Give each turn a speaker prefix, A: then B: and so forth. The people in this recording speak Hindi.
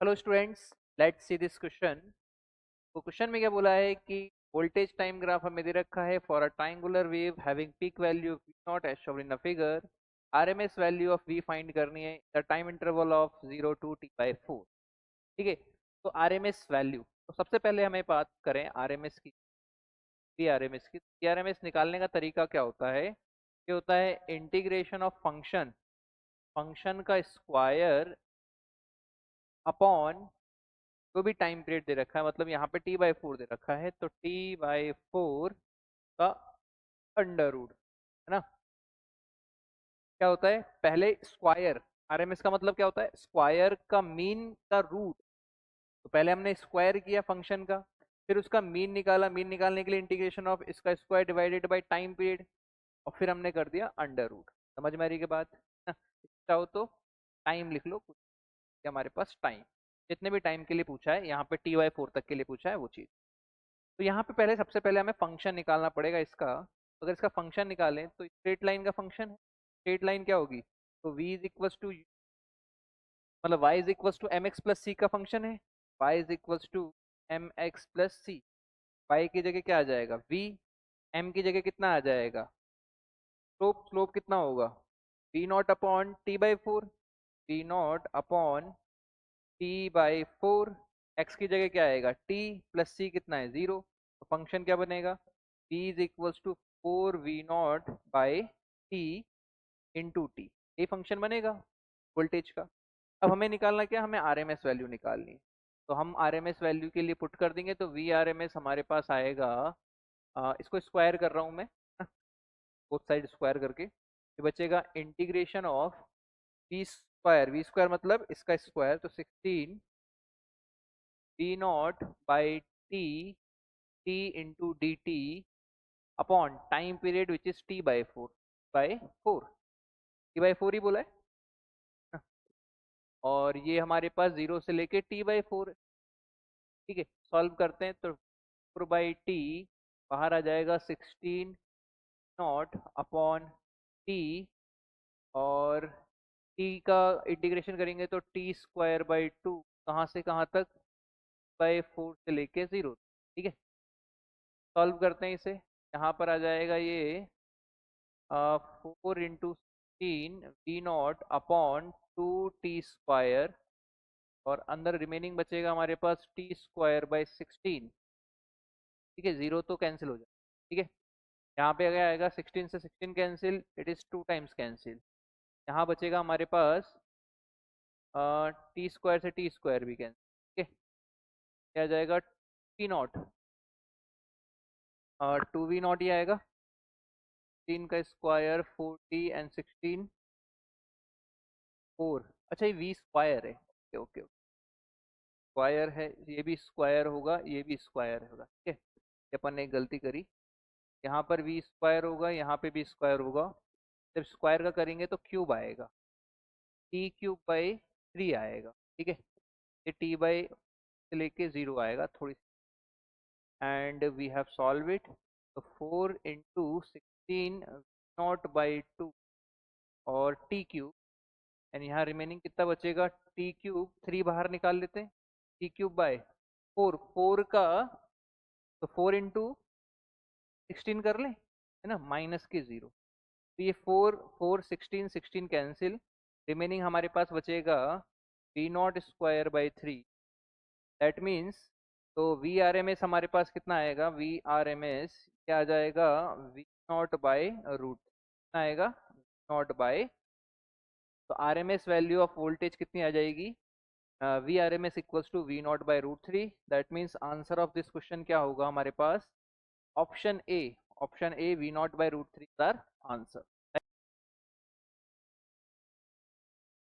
A: Hello students, let's see this question. तो क्वेश्चन में क्या बोला है कि वोल्टेज टाइम ग्राफ हमें दे रखा है for a triangular wave having peak value of V naught as shown in the figure. RMS value of V find करनी है the time interval of 0 to t/4। ठीक है, तो आरएमएस वैल्यू, तो सबसे पहले हमें बात करें आरएमएस की। आरएमएस की आरएमएस निकालने का तरीका क्या होता है? ये होता है इंटीग्रेशन ऑफ फंक्शन, फंक्शन का स्क्वायर अपॉन जो भी टाइम पीरियड दे रखा है। मतलब यहाँ पे t/4 दे रखा है तो t/4 का अंडर रूट, है ना। क्या होता है पहले स्क्वायर, आरएमएस का मतलब क्या होता है स्क्वायर का मीन का रूट। तो पहले हमने स्क्वायर किया फंक्शन का, फिर उसका मीन निकाला, मीन निकालने के लिए इंटीग्रेशन ऑफ इसका square divided by time period, और फिर हमने कर दिया अंडर रूट। समझ में आ रही है बात ना? चाहो तो टाइम लिख लो, कुछ हमारे पास टाइम जितने भी टाइम के लिए पूछा है, यहाँ पे t/4 तक के लिए पूछा है वो चीज़। तो यहाँ पे पहले सबसे पहले हमें फंक्शन निकालना पड़ेगा इसका। अगर इसका फंक्शन निकालें तो स्ट्रेट लाइन का फंक्शन है, स्ट्रेट लाइन क्या होगी? तो v इज इक्वल्स टू, मतलब y is equals to M X plus C का फंक्शन है, y is equals to M X plus C. y की जगह क्या आ जाएगा v, m की जगह कितना आ जाएगा स्लोप, स्लोप कितना होगा v not upon t/4, v not upon t/4। x की जगह क्या आएगा t प्लस c कितना है 0। तो फंक्शन क्या बनेगा v is equals to 4v0 by t into T. ये फंक्शन बनेगा वोल्टेज का। अब हमें निकालना क्या, हमें आरएमएस वैल्यू निकालनी है। तो हम आरएमएस वैल्यू के लिए पुट कर देंगे तो वी आर एम एस हमारे पास आएगा, इसको स्क्वायर कर रहा हूँ मैं, बोथ साइड स्क्वायर करके। ये बचेगा इंटीग्रेशन ऑफ वी स्क्वायर मतलब इसका स्क्वायर, तो 16 V naught by T, T into D T upon time period which is t/4 t/4 ही बोला है। और ये हमारे पास 0 से लेके t/4। ठीक है, सॉल्व करते हैं तो 4/t बाहर आ जाएगा 16 नॉट अपॉन टी, और t का इंटीग्रेशन करेंगे तो t²/2 कहाँ से कहाँ तक, /4 से लेके 0। ठीक है, सॉल्व करते हैं इसे। यहाँ पर आ जाएगा ये 4 into 16 V not upon 2t², और अंदर रिमेनिंग बचेगा हमारे पास t²/16। ठीक है, 0 तो कैंसिल हो जाए। ठीक है, यहाँ पे अगर आएगा 16 से 16 cancel, it is 2 times cancel. यहाँ बचेगा हमारे पास t² से t² भी कैंसिल। ठीक है, क्या आ जाएगा t0, 2v0 ही आएगा। 3 का स्क्वायर 4t एंड 16 4। अच्छा ये वी स्क्वायर है, ओके ओके, स्क्वायर है, ये भी स्क्वायर होगा, ये भी स्क्वायर होगा। ठीक है, ये अपन ने एक गलती करी, यहाँ पर वी स्क्वायर होगा, यहाँ पे भी स्क्वायर होगा। जब स्क्वायर का करेंगे तो क्यूब आएगा, t³ बाई 3 आएगा। ठीक है, ये t बाई से लेके 0 आएगा थोड़ी, and we have solve it. तो 4 इंटू 16 नॉट बाई 2 और t³ एंड यहाँ रिमेनिंग कितना बचेगा t³ 3 बाहर निकाल लेते हैं, t³ बाई 4, 4 का, तो 4 इंटू 16 कर लें, है ना, माइनस के 0। तो ये 4 4 16 कैंसिल, रिमेनिंग हमारे पास बचेगा v0² बाई 3। दैट मीन्स, तो वी आर एम एस हमारे पास कितना आएगा, वी आर एम एस क्या आ जाएगा v0/√, कितना आएगा v0/, तो R M S value of voltage कितनी आ जाएगी, V R M S equals to v0/√3। That means answer of this question क्या होगा हमारे पास, option A, option A v0/√3 our answer.